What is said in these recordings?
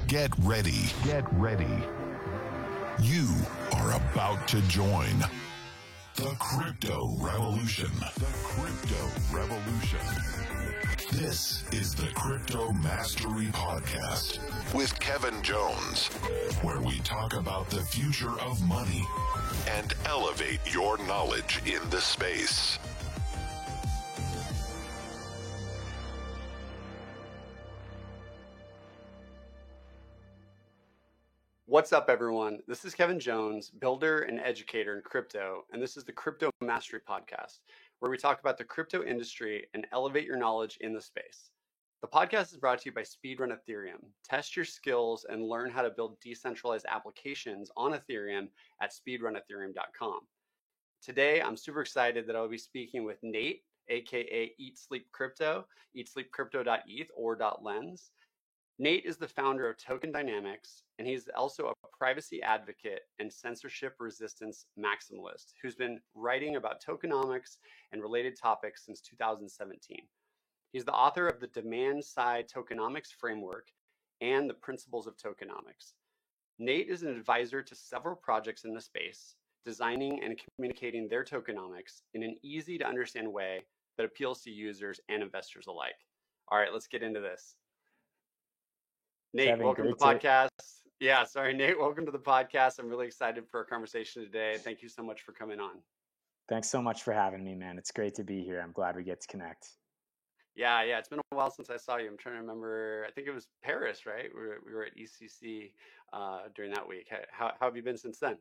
Get ready. Get ready. You are about to join the Crypto Revolution. The Crypto Revolution. This is the Crypto Mastery Podcast with Kevin Jones, where we talk about the future of money and elevate your knowledge in the space. What's up, everyone? This is Kevin Jones, builder and educator in crypto, and this is the Crypto Mastery Podcast, where we talk about the crypto industry and elevate your knowledge in the space. The podcast is brought to you by Speedrun Ethereum. Test your skills and learn how to build decentralized applications on Ethereum at speedrunethereum.com. Today, I'm super excited that I'll be speaking with Nate, aka Eat Sleep Crypto, eatsleepcrypto.eth or .lens. Nate is the founder of Token Dynamics, and he's also a privacy advocate and censorship resistance maximalist who's been writing about tokenomics and related topics since 2017. He's the author of the Demand Side Tokenomics Framework and the Principles of Tokenomics. Nate is an advisor to several projects in the space, designing and communicating their tokenomics in an easy to understand way that appeals to users and investors alike. All right, let's get into this. Nate, Kevin, welcome to the podcast. Nate, welcome to the podcast. I'm really excited for our conversation today. Thank you so much for coming on. Thanks so much for having me, man. It's great to be here. I'm glad we get to connect. Yeah. It's been a while since I saw you. I'm trying to remember. I think it was Paris, right? We were at ECC during that week. How have you been since then?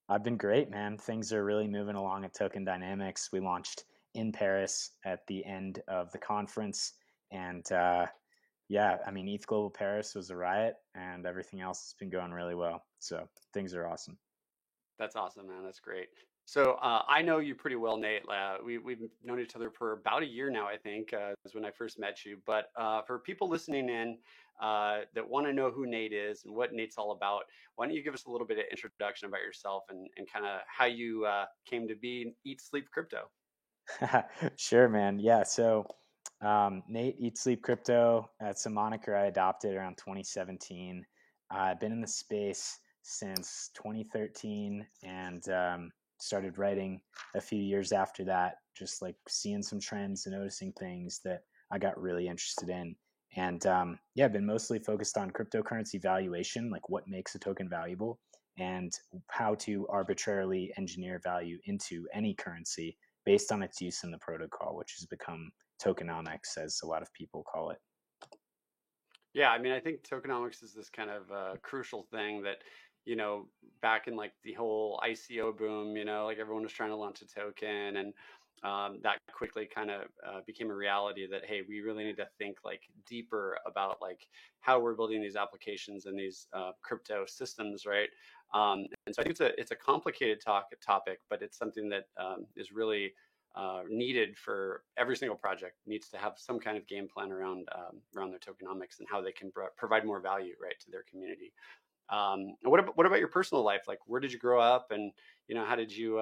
I've been great, man. Things are really moving along at Token Dynamics. We launched in Paris at the end of the conference, and ETH Global Paris was a riot, and everything else has been going really well. So things are awesome. That's awesome, man. That's great. So I know you pretty well, Nate. We've known each other for about a year now, I think, is when I first met you. But for people listening in that want to know who Nate is and what Nate's all about, why don't you give us a little bit of introduction about yourself and kind of how you came to be Eat Sleep Crypto? Sure, man. Yeah, so Nate Eat Sleep Crypto, that's a moniker I adopted around 2017. I've been in the space since 2013 and started writing a few years after that, just like seeing some trends and noticing things that I got really interested in. And I've been mostly focused on cryptocurrency valuation, like what makes a token valuable and how to arbitrarily engineer value into any currency based on its use in the protocol, which has become tokenomics, as a lot of people call it. Yeah, I mean, I think tokenomics is this kind of crucial thing that, back in like the whole ICO boom, like everyone was trying to launch a token, and that quickly kind of became a reality that, hey, we really need to think like deeper about like how we're building these applications and these crypto systems, right? And so I think it's a complicated topic, but it's something that is really needed for every single project. Needs to have some kind of game plan around their tokenomics and how they can provide more value, right, to their community. What about your personal life? Like, where did you grow up, and how did you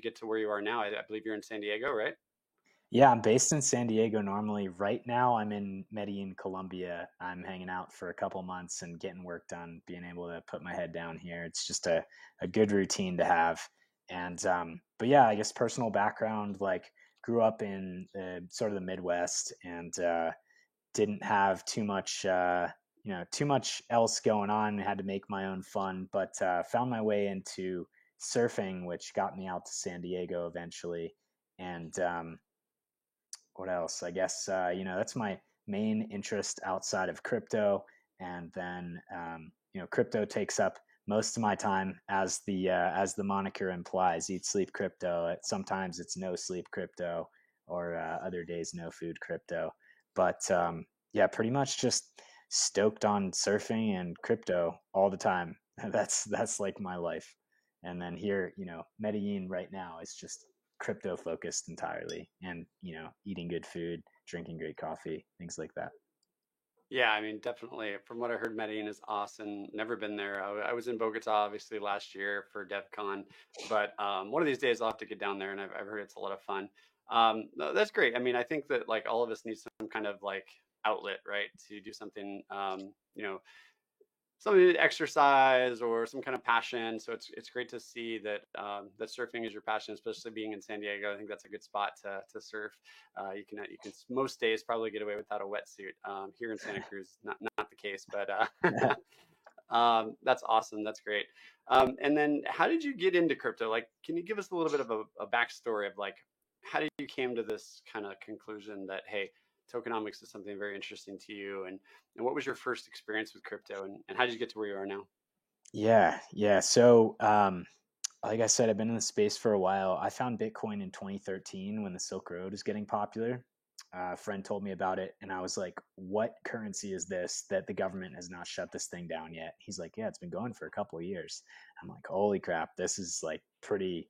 get to where you are now? I believe you're in San Diego, right? Yeah, I'm based in San Diego normally. Right now, I'm in Medellin, Colombia. I'm hanging out for a couple months and getting work done, being able to put my head down here. It's just a good routine to have. And but yeah, I guess personal background, like grew up in sort of the Midwest and didn't have too much else going on. I had to make my own fun, but found my way into surfing, which got me out to San Diego eventually. And what else? I guess that's my main interest outside of crypto. And then crypto takes up most of my time, as the moniker implies. Eat Sleep Crypto. Sometimes it's No Sleep Crypto, or other days No Food Crypto. But pretty much just stoked on surfing and crypto all the time. That's like my life. And then here, Medellin right now is just crypto focused entirely, and eating good food, drinking great coffee, things like that. Yeah, I mean, definitely. From what I heard, Medellin is awesome. Never been there. I was in Bogota, obviously, last year for DevCon, but one of these days I'll have to get down there, and I've heard it's a lot of fun. No, that's great. I mean, I think that like all of us need some kind of like outlet, right, to do something, something to exercise or some kind of passion. So it's great to see that that surfing is your passion, especially being in San Diego. I think that's a good spot to surf. You can most days probably get away without a wetsuit. Here in Santa Cruz, not the case, but that's awesome. That's great. And then how did you get into crypto? Like, can you give us a little bit of a backstory of like how did you came to this kind of conclusion that hey, tokenomics is something very interesting to you, and what was your first experience with crypto, and how did you get to where you are now? Yeah. So, like I said, I've been in the space for a while. I found Bitcoin in 2013 when the Silk Road was getting popular. A friend told me about it, and I was like, "What currency is this that the government has not shut this thing down yet?" He's like, "Yeah, it's been going for a couple of years." I'm like, "Holy crap, this is like pretty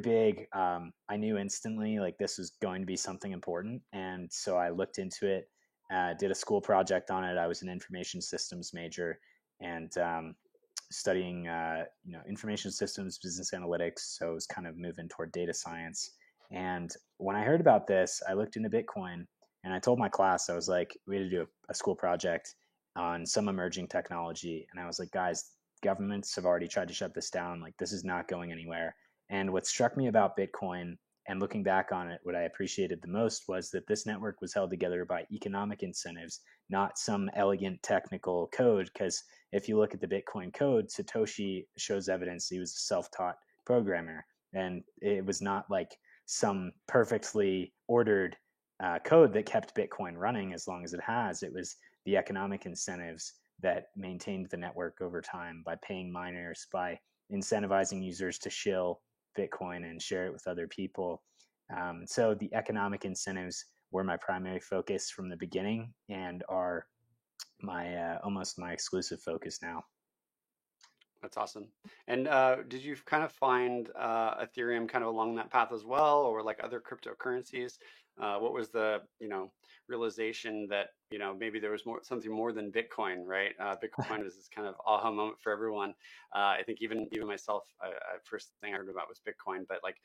big." I knew instantly like this was going to be something important, and so I looked into it, did a school project on it. I was an information systems major, and studying information systems, business analytics. So it was kind of moving toward data science. And when I heard about this, I looked into Bitcoin and I told my class, I was like, we had to do a school project on some emerging technology. And I was like, guys, governments have already tried to shut this down. Like, this is not going anywhere. And what struck me about Bitcoin and looking back on it, what I appreciated the most was that this network was held together by economic incentives, not some elegant technical code. Because if you look at the Bitcoin code, Satoshi shows evidence he was a self-taught programmer. And it was not like some perfectly ordered code that kept Bitcoin running as long as it has. It was the economic incentives that maintained the network over time by paying miners, by incentivizing users to shill Bitcoin and share it with other people. So the economic incentives were my primary focus from the beginning and are my almost my exclusive focus now. That's awesome. And did you kind of find Ethereum kind of along that path as well, or like other cryptocurrencies? What was the realization that maybe there was something more than Bitcoin, right? Bitcoin was this kind of aha moment for everyone. I think even myself, first thing I heard about was Bitcoin. But like,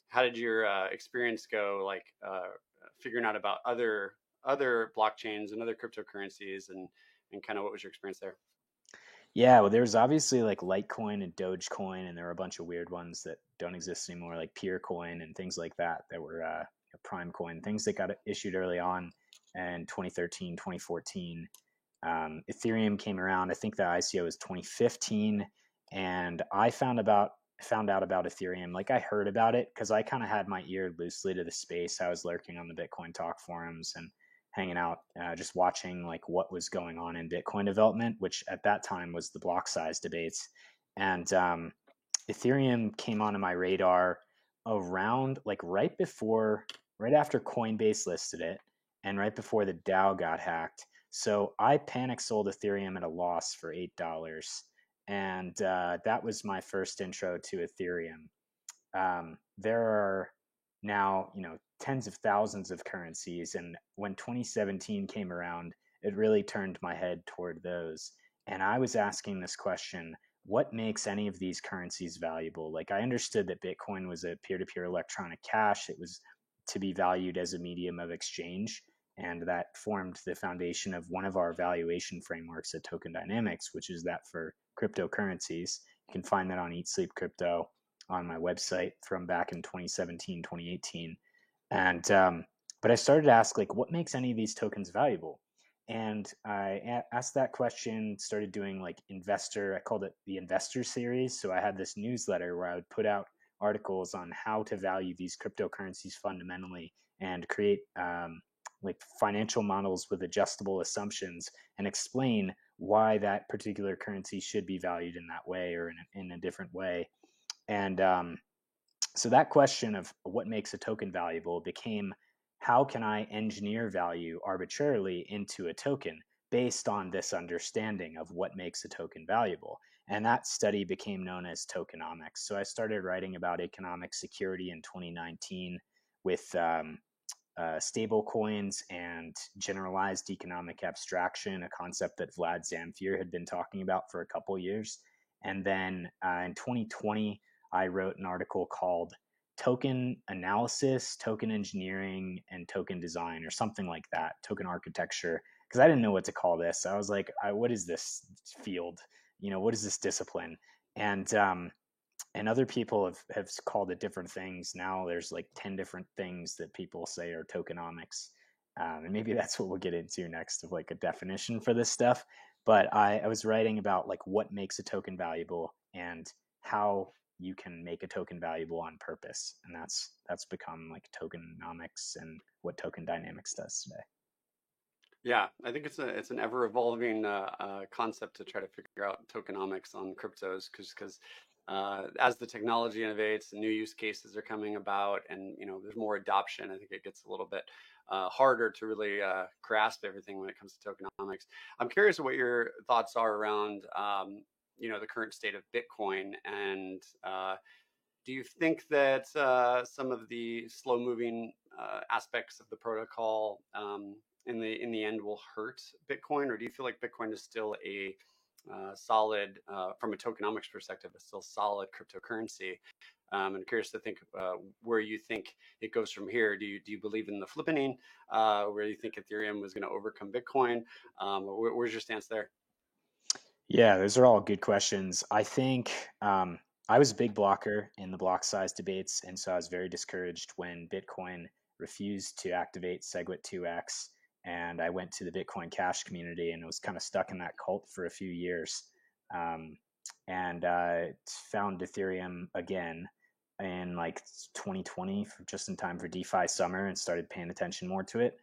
how did your experience go? Like figuring out about other blockchains and other cryptocurrencies, and kind of what was your experience there? Yeah, well, there's obviously like Litecoin and Dogecoin, and there were a bunch of weird ones that don't exist anymore, like Peercoin and things like that, that were Prime Coin, things that got issued early on in 2013, 2014. Ethereum came around. I think the ICO was 2015, and I found out about Ethereum. Like, I heard about it because I kind of had my ear loosely to the space. I was lurking on the Bitcoin Talk forums and hanging out, just watching like what was going on in Bitcoin development, which at that time was the block size debates. And Ethereum came onto my radar around like right after Coinbase listed it, and right before the DAO got hacked. So I panic sold Ethereum at a loss for $8, and that was my first intro to Ethereum. There are now, tens of thousands of currencies, and when 2017 came around, it really turned my head toward those. And I was asking this question: what makes any of these currencies valuable? Like, I understood that Bitcoin was a peer-to-peer electronic cash; it was to be valued as a medium of exchange, and that formed the foundation of one of our valuation frameworks at Token Dynamics, which is that for cryptocurrencies. You can find that on Eat Sleep Crypto on my website from back in 2017, 2018. And but I started to ask, like, what makes any of these tokens valuable? And I asked that question, started doing like I called it the Investor Series. So I had this newsletter where I would put out articles on how to value these cryptocurrencies fundamentally and create like financial models with adjustable assumptions and explain why that particular currency should be valued in that way or in a different way. And so that question of what makes a token valuable became, how can I engineer value arbitrarily into a token based on this understanding of what makes a token valuable? And that study became known as tokenomics. So I started writing about economic security in 2019 with stable coins and generalized economic abstraction, a concept that Vlad Zamfir had been talking about for a couple years. And then in 2020, I wrote an article called Token Analysis, Token Engineering, and Token Design, or something like that, Token Architecture. because I didn't know what to call this. I was like, what is this field? What is this discipline? And other people have called it different things. Now there's like 10 different things that people say are tokenomics. And maybe that's what we'll get into next, of like a definition for this stuff. But I was writing about like what makes a token valuable and how you can make a token valuable on purpose. And that's become like tokenomics and what token dynamics does today. Yeah, I think it's an ever evolving concept to try to figure out tokenomics on cryptos, because as the technology innovates and new use cases are coming about, and there's more adoption, I think it gets a little bit harder to really grasp everything when it comes to tokenomics. I'm curious what your thoughts are around the current state of Bitcoin, and do you think that some of the slow moving aspects of the protocol in the end will hurt Bitcoin, or do you feel like Bitcoin is still a solid, from a tokenomics perspective, a still solid cryptocurrency? I'm curious to think where you think it goes from here. Do you believe in the flippening? Where do you think Ethereum was going to overcome Bitcoin? Where's your stance there? Yeah, those are all good questions. I think I was a big blocker in the block size debates, and so I was very discouraged when Bitcoin refused to activate SegWit 2x, and I went to the Bitcoin Cash community and was kind of stuck in that cult for a few years, and found Ethereum again in like 2020, just in time for DeFi summer, and started paying attention more to it.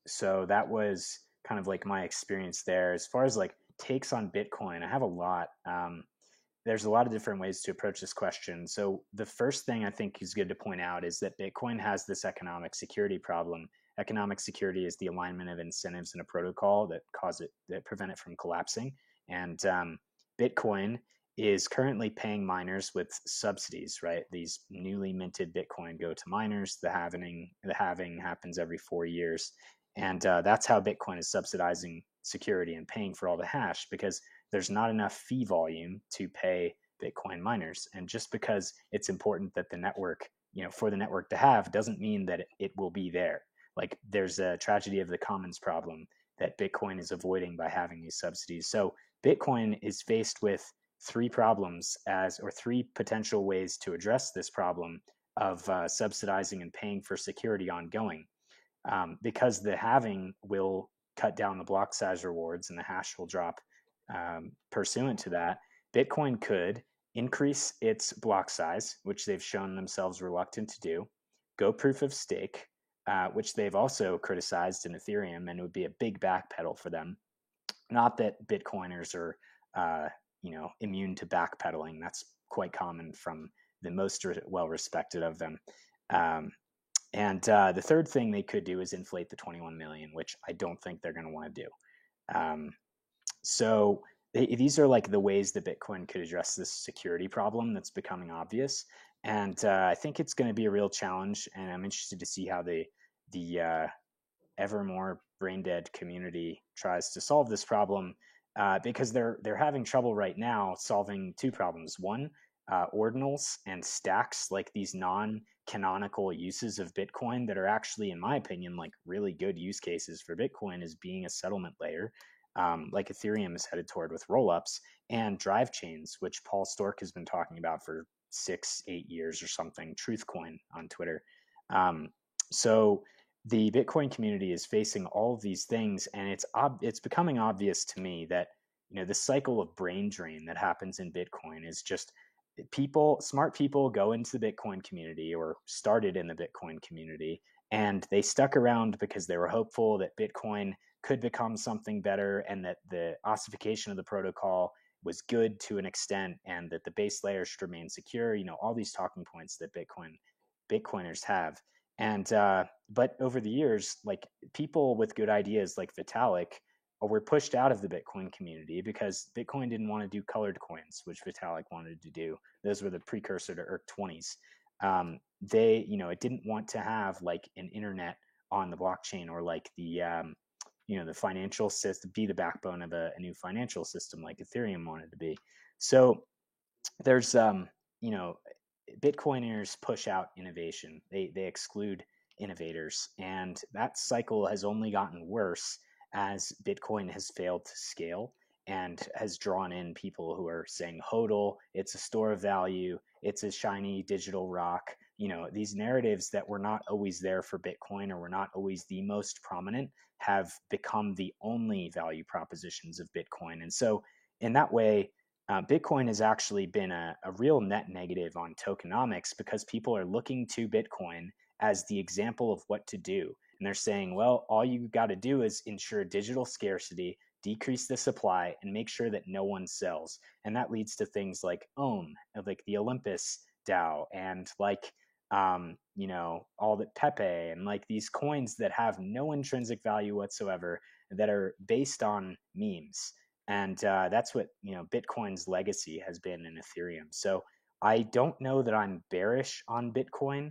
So that was kind of like my experience there. As far as like takes on Bitcoin, I have a lot. There's a lot of different ways to approach this question. So the first thing I think is good to point out is that Bitcoin has this economic security problem. Economic security is the alignment of incentives in a protocol that prevent it from collapsing. And Bitcoin is currently paying miners with subsidies, right? These newly minted Bitcoin go to miners. The halving happens every 4 years. And that's how Bitcoin is subsidizing security and paying for all the hash, because there's not enough fee volume to pay Bitcoin miners. And just because it's important that the network, for the network to have, doesn't mean that it will be there. Like there's a tragedy of the commons problem that Bitcoin is avoiding by having these subsidies. So Bitcoin is faced with three potential ways to address this problem of subsidizing and paying for security ongoing. Because the halving will cut down the block size rewards and the hash will drop pursuant to that, Bitcoin could increase its block size, which they've shown themselves reluctant to do, go proof of stake, which they've also criticized in Ethereum, and it would be a big backpedal for them. Not that Bitcoiners are immune to backpedaling. That's quite common from the most well-respected of them. And the third thing they could do is inflate the 21 million, which I don't think they're going to want to do. So these are like the ways that Bitcoin could address this security problem that's becoming obvious. And I think it's going to be a real challenge. And I'm interested to see how the ever more brain dead community tries to solve this problem, because they're having trouble right now solving two problems. One, ordinals and stacks, like these non-canonical uses of Bitcoin that are actually, in my opinion, like really good use cases for Bitcoin as being a settlement layer, like Ethereum is headed toward with rollups, and drive chains, which Paul Stork has been talking about for 6-8 years or something, Truthcoin on Twitter. So the Bitcoin community is facing all of these things, and it's becoming obvious to me that the cycle of brain drain that happens in Bitcoin is just smart people go into the Bitcoin community, or started in the Bitcoin community, and they stuck around because they were hopeful that Bitcoin could become something better, and that the ossification of the protocol was good to an extent, and that the base layer should remain secure. All these talking points that Bitcoiners have. And but over the years, like people with good ideas like Vitalik were pushed out of the Bitcoin community because Bitcoin didn't want to do colored coins, which Vitalik wanted to do. Those were the precursor to ERC-20s. It didn't want to have like an internet on the blockchain, or like the the financial system, be the backbone of a new financial system like Ethereum wanted to be. So there's Bitcoiners push out innovation. They exclude innovators. And that cycle has only gotten worse as Bitcoin has failed to scale and has drawn in people who are saying HODL, it's a store of value, it's a shiny digital rock. These narratives that were not always there for Bitcoin or were not always the most prominent have become the only value propositions of Bitcoin. And so in that way, Bitcoin has actually been a real net negative on tokenomics because people are looking to Bitcoin as the example of what to do. And they're saying, well, all you got to do is ensure digital scarcity, decrease the supply, and make sure that no one sells. And that leads to things like Ohm, like the Olympus DAO, and like, all the Pepe, and like these coins that have no intrinsic value whatsoever that are based on memes. And that's what, Bitcoin's legacy has been in Ethereum. So I don't know that I'm bearish on Bitcoin.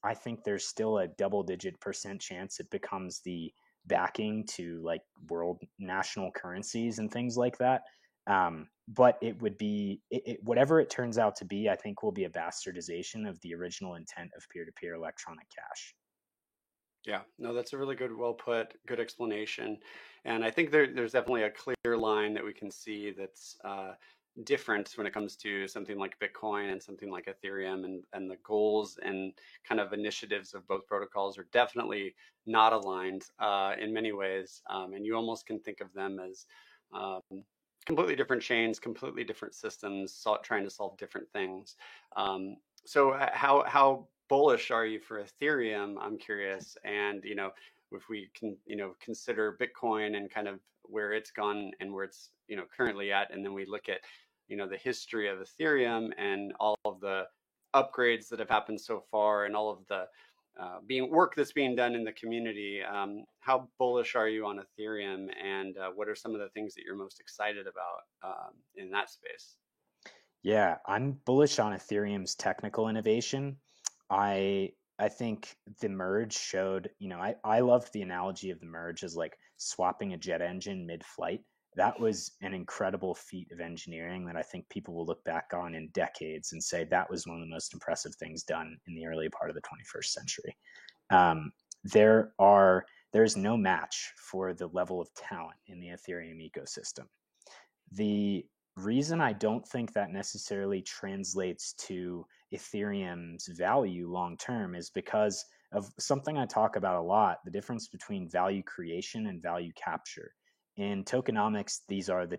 I think there's still a double-digit % chance it becomes the backing to like world national currencies and things like that. But it would be whatever it turns out to be, I think will be a bastardization of the original intent of peer-to-peer electronic cash. Yeah, no, that's a really good, well put, good explanation. And I think there's definitely a clear line that we can see that's different when it comes to something like Bitcoin and something like Ethereum, and the goals and kind of initiatives of both protocols are definitely not aligned in many ways. And you almost can think of them as completely different chains, completely different systems, trying to solve different things. So how bullish are you for Ethereum? I'm curious. And, if we can, consider Bitcoin and kind of where it's gone and where it's, currently at, and then we look at, the history of Ethereum and all of the upgrades that have happened so far and all of the work that's being done in the community. How bullish are you on Ethereum, and what are some of the things that you're most excited about in that space? Yeah, I'm bullish on Ethereum's technical innovation. I think the merge showed, I loved the analogy of the merge as like swapping a jet engine mid-flight. That was an incredible feat of engineering that I think people will look back on in decades and say that was one of the most impressive things done in the early part of the 21st century. There's no match for the level of talent in the Ethereum ecosystem. The reason I don't think that necessarily translates to Ethereum's value long term is because of something I talk about a lot, the difference between value creation and value capture. In tokenomics, these are the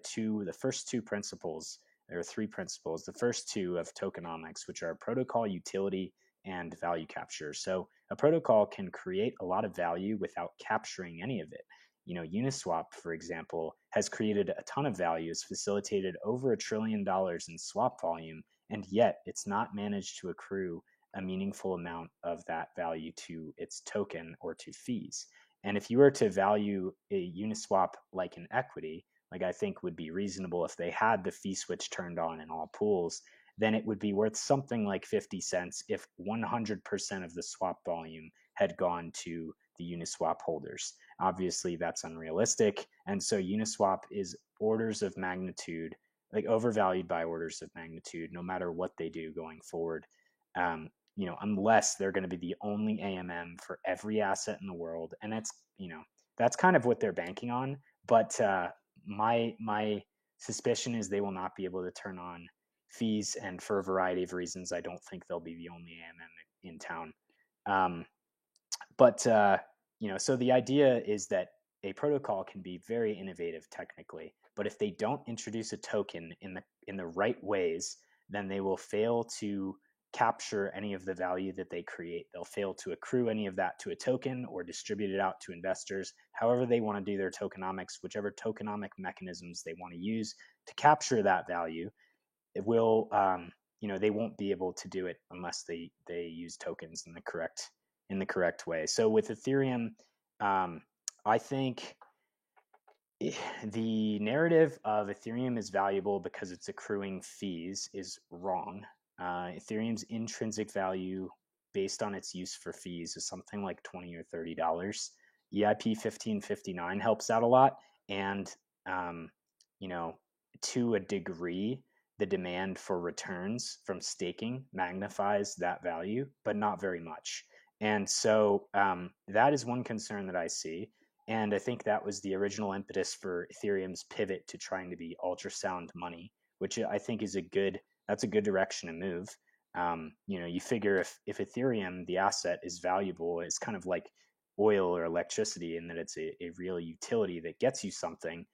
first two principles. There are three principles. The first two of tokenomics, which are protocol utility and value capture. So a protocol can create a lot of value without capturing any of it. Uniswap, for example, has created a ton of value, has facilitated over $1 trillion in swap volume, and yet it's not managed to accrue a meaningful amount of that value to its token or to fees. And if you were to value a Uniswap like an equity, like I think would be reasonable if they had the fee switch turned on in all pools, then it would be worth something like 50 cents if 100% of the swap volume had gone to the Uniswap holders. Obviously, that's unrealistic. And so Uniswap is orders of magnitude, like overvalued by orders of magnitude, no matter what they do going forward. Unless they're going to be the only AMM for every asset in the world. And that's kind of what they're banking on. But my suspicion is they will not be able to turn on fees. And for a variety of reasons, I don't think they'll be the only AMM in town. So the idea is that a protocol can be very innovative technically, but if they don't introduce a token in the right ways, then they will fail to capture any of the value that they create. They'll fail to accrue any of that to a token or distribute it out to investors, however they want to do their tokenomics, whichever tokenomic mechanisms they want to use to capture that value. It will, they won't be able to do it unless they use tokens in the correct way. So with Ethereum, I think the narrative of Ethereum is valuable because it's accruing fees is wrong. Ethereum's intrinsic value based on its use for fees is something like $20 or $30. EIP 1559 helps out a lot. And, to a degree, the demand for returns from staking magnifies that value, but not very much. And so that is one concern that I see. And I think that was the original impetus for Ethereum's pivot to trying to be ultrasound money, which I think is that's a good direction to move. You figure if Ethereum, the asset, is valuable, it's kind of like oil or electricity in that it's a real utility that gets you something.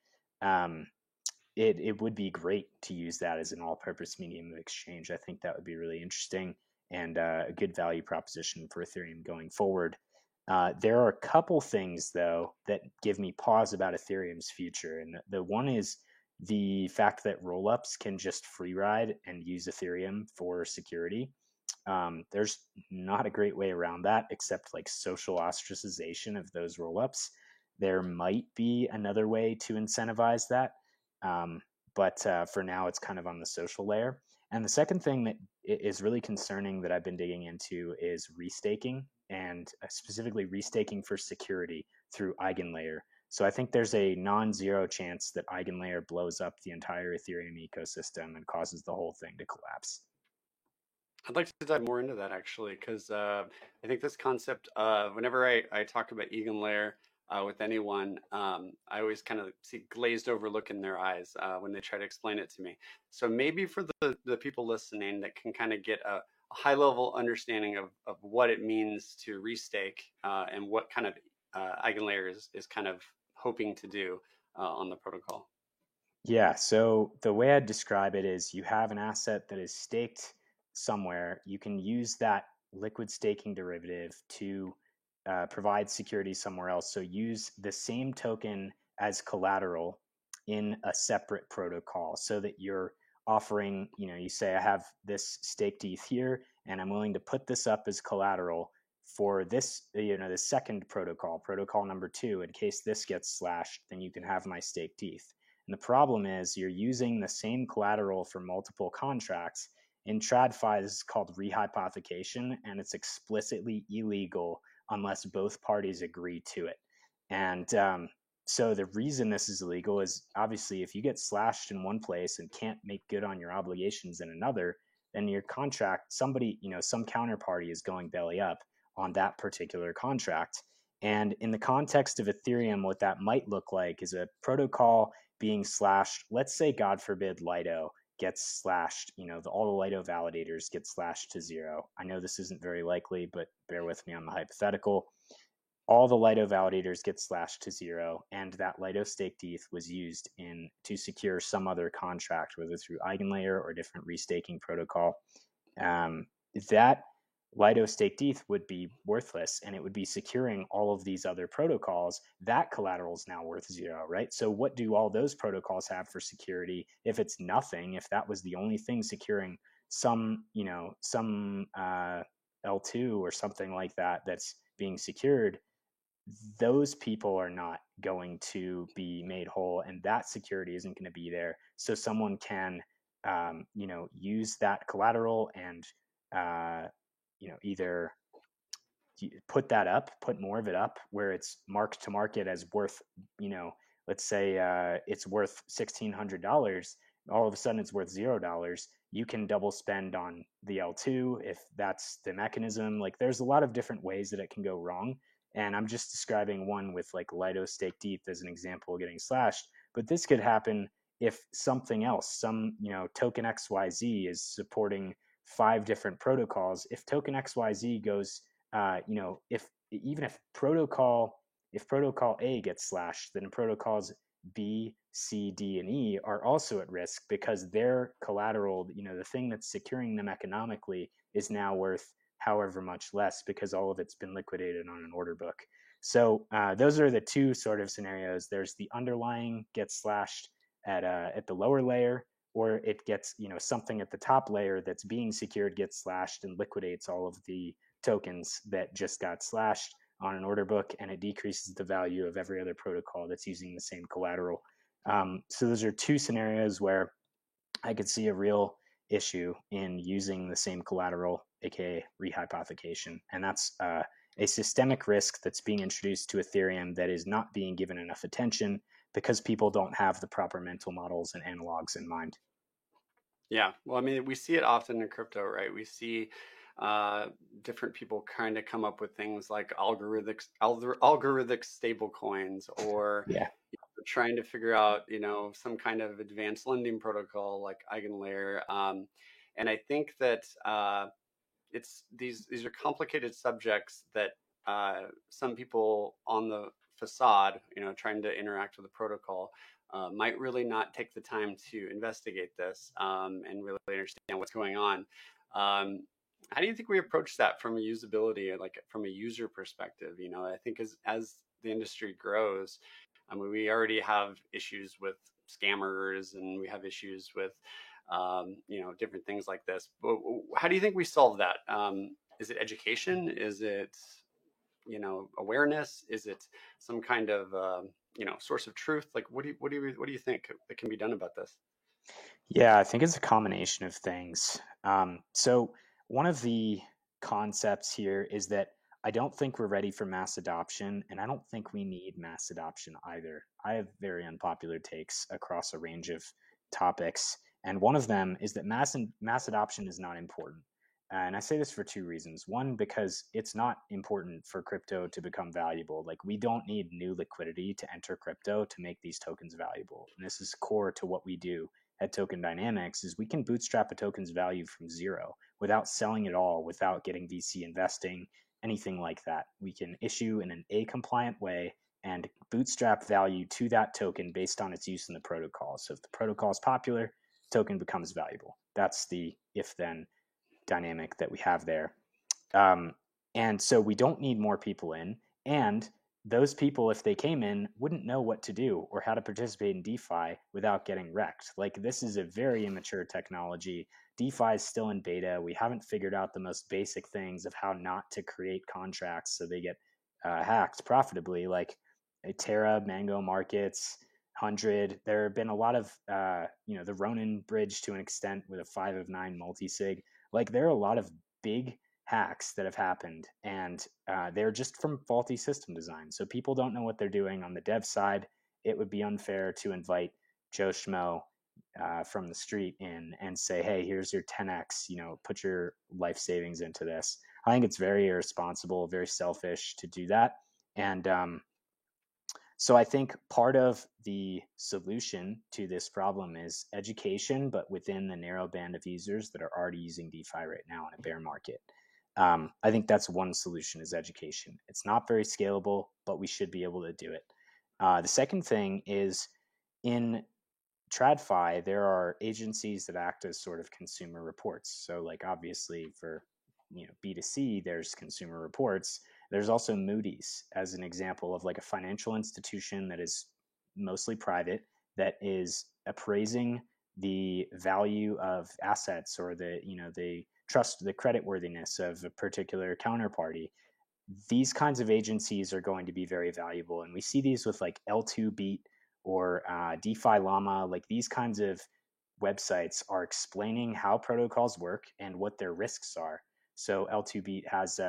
It would be great to use that as an all-purpose medium of exchange. I think that would be really interesting and a good value proposition for Ethereum going forward. There are a couple things, though, that give me pause about Ethereum's future. And the one is the fact that rollups can just free ride and use Ethereum for security. There's not a great way around that except like social ostracization of those rollups. There might be another way to incentivize that. But for now, it's kind of on the social layer. And the second thing that is really concerning that I've been digging into is restaking, and specifically restaking for security through EigenLayer. So I think there's a non-zero chance that EigenLayer blows up the entire Ethereum ecosystem and causes the whole thing to collapse. I'd like to dive more into that actually, because I think this concept, whenever I talk about EigenLayer with anyone, I always kind of see glazed over look in their eyes when they try to explain it to me. So maybe for the people listening that can kind of get a high level understanding of what it means to restake and what kind of EigenLayer is kind of hoping to do on the protocol. Yeah, so the way I'd describe it is you have an asset that is staked somewhere. You can use that liquid staking derivative to provide security somewhere else. So use the same token as collateral in a separate protocol so that you're offering, you say, I have this staked ETH here and I'm willing to put this up as collateral for this, the second protocol number 2, in case this gets slashed, then you can have my staked ETH. And the problem is you're using the same collateral for multiple contracts. In TradFi, this is called rehypothecation, and it's explicitly illegal unless both parties agree to it. And so the reason this is illegal is obviously if you get slashed in one place and can't make good on your obligations in another, then your contract, some counterparty is going belly up on that particular contract. And in the context of Ethereum, what that might look like is a protocol being slashed. Let's say, God forbid, Lido gets slashed, all the Lido validators get slashed to 0. I know this isn't very likely, but bear with me on the hypothetical. All the Lido validators get slashed to 0, and that Lido staked ETH was used to secure some other contract, whether through EigenLayer or a different restaking protocol. That Lido staked ETH would be worthless, and it would be securing all of these other protocols. That collateral is now worth 0, right? So what do all those protocols have for security? If it's nothing, if that was the only thing securing some L2 or something like that that's being secured, those people are not going to be made whole, and that security isn't going to be there. So someone can, use that collateral and either put more of it up where it's marked to market as worth, let's say it's worth $1,600. All of a sudden it's worth $0. You can double spend on the L2 if that's the mechanism. Like there's a lot of different ways that it can go wrong. And I'm just describing one with like Lido staked ETH as an example getting slashed. But this could happen if something else, some, token XYZ is supporting 5 different protocols. If token XYZ goes, if protocol A gets slashed, then protocols B, C, D, and E are also at risk because their collateral, the thing that's securing them economically, is now worth however much less because all of it's been liquidated on an order book. So those are the 2 sort of scenarios. There's the underlying gets slashed at the lower layer, or it gets, something at the top layer that's being secured gets slashed and liquidates all of the tokens that just got slashed on an order book, and it decreases the value of every other protocol that's using the same collateral. So those are 2 scenarios where I could see a real issue in using the same collateral, aka rehypothecation. And that's a systemic risk that's being introduced to Ethereum that is not being given enough attention because people don't have the proper mental models and analogs in mind. Yeah, well, I mean, we see it often in crypto, right? We see different people kind of come up with things like algorithmic stable coins, or Yeah. trying to figure out, some kind of advanced lending protocol like EigenLayer. And I think that it's these are complicated subjects that some people on the facade, trying to interact with the protocol, might really not take the time to investigate this, and really understand what's going on. How do you think we approach that from a usability, like from a user perspective? I think as the industry grows, I mean, we already have issues with scammers, and we have issues with different things like this. But how do you think we solve that? Is it education? Is it, awareness? Is it some kind of, source of truth? Like, what do you think that can be done about this? Yeah, I think it's a combination of things. So one of the concepts here is that I don't think we're ready for mass adoption, and I don't think we need mass adoption either. I have very unpopular takes across a range of topics, and one of them is that mass adoption is not important. And I say this for two reasons. One, because it's not important for crypto to become valuable. Like, we don't need new liquidity to enter crypto to make these tokens valuable. And this is core to what we do at Token Dynamics, is we can bootstrap a token's value from zero without selling it all, without getting VC investing, anything like that. We can issue in an A-compliant way and bootstrap value to that token based on its use in the protocol. So if the protocol is popular, token becomes valuable. That's the if-then dynamic that we have there. And so we don't need more people in. And those people, if they came in, wouldn't know what to do or how to participate in DeFi without getting wrecked. Like, this is a very immature technology. DeFi is still in beta. We haven't figured out the most basic things of how not to create contracts so they get hacked profitably, like Terra, Mango Markets, 100. There have been a lot of, the Ronin bridge to an extent with a 5 of 9 multi-sig. Like, there are a lot of big hacks that have happened, and they're just from faulty system design. So people don't know what they're doing on the dev side. It would be unfair to invite Joe Schmo from the street in and say, hey, here's your 10x, put your life savings into this. I think it's very irresponsible, very selfish to do that. And so I think part of the solution to this problem is education, but within the narrow band of users that are already using DeFi right now in a bear market. I think that's one solution, is education. It's not very scalable, but we should be able to do it. The second thing is, in TradFi, there are agencies that act as sort of consumer reports. So, like, obviously for B2C, there's consumer reports. There's also Moody's as an example of like a financial institution that is mostly private, that is appraising the value of assets, or the trust, the creditworthiness of a particular counterparty. These kinds of agencies are going to be very valuable. And we see these with like L2Beat or DeFi Llama. Like, these kinds of websites are explaining how protocols work and what their risks are. So L2Beat has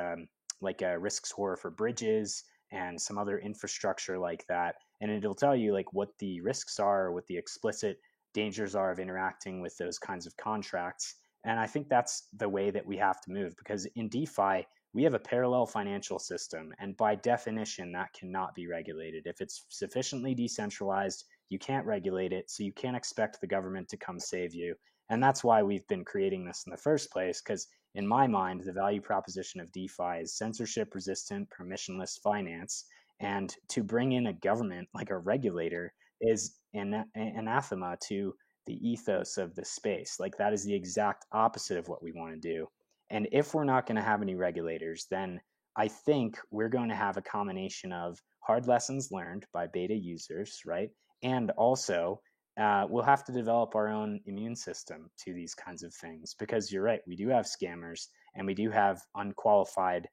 like a risk score for bridges and some other infrastructure like that. And it'll tell you like what the risks are, what the explicit dangers are of interacting with those kinds of contracts. And I think that's the way that we have to move, because in DeFi, we have a parallel financial system. And by definition, that cannot be regulated. If it's sufficiently decentralized, you can't regulate it. So you can't expect the government to come save you. And that's why we've been creating this in the first place, because in my mind, the value proposition of DeFi is censorship-resistant, permissionless finance. And to bring in a government, like a regulator, is anathema to the ethos of the space. Like, that is the exact opposite of what we want to do. And if we're not going to have any regulators, then I think we're going to have a combination of hard lessons learned by beta users, right? And also, we'll have to develop our own immune system to these kinds of things, because you're right, we do have scammers, and we do have unqualified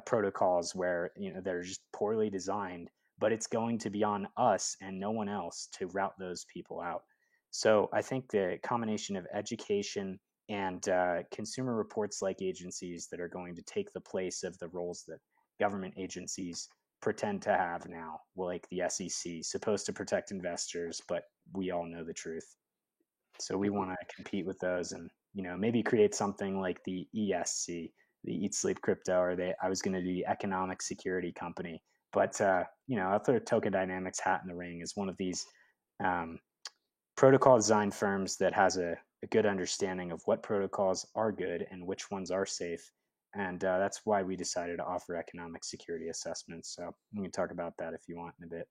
protocols where they're just poorly designed, but it's going to be on us and no one else to route those people out. So I think the combination of education and consumer reports like agencies that are going to take the place of the roles that government agencies pretend to have now, like the SEC, supposed to protect investors, but we all know the truth. So we want to compete with those and maybe create something like the ESC, the Eat Sleep Crypto, or I was going to do the Economic Security Company. But, I'll throw Token Dynamics hat in the ring as one of these protocol design firms that has a good understanding of what protocols are good and which ones are safe. And that's why we decided to offer economic security assessments. So we can talk about that if you want in a bit.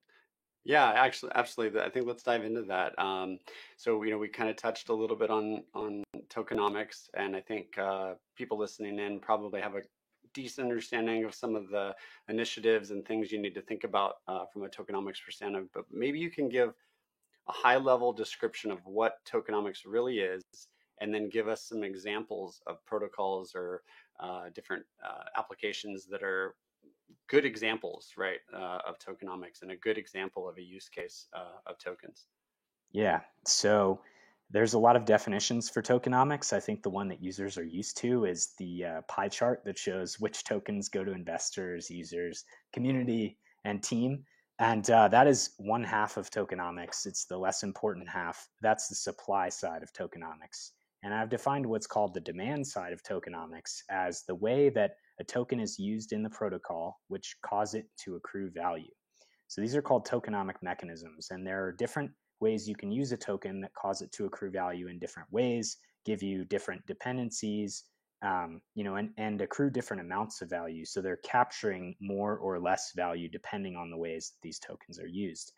Yeah, actually, absolutely. I think let's dive into that. So, we kind of touched a little bit on tokenomics, and I think people listening in probably have a decent understanding of some of the initiatives and things you need to think about from a tokenomics perspective. But maybe you can give a high-level description of what tokenomics really is, and then give us some examples of protocols or different applications that are good examples, right, of tokenomics and a good example of a use case of tokens. Yeah. So there's a lot of definitions for tokenomics. I think the one that users are used to is the pie chart that shows which tokens go to investors, users, community, and team. And that is one half of tokenomics. It's the less important half. That's the supply side of tokenomics. And I've defined what's called the demand side of tokenomics as the way that a token is used in the protocol, which cause it to accrue value. So these are called tokenomic mechanisms, and there are different ways you can use a token that cause it to accrue value in different ways, give you different dependencies, and accrue different amounts of value. So they're capturing more or less value depending on the ways that these tokens are used.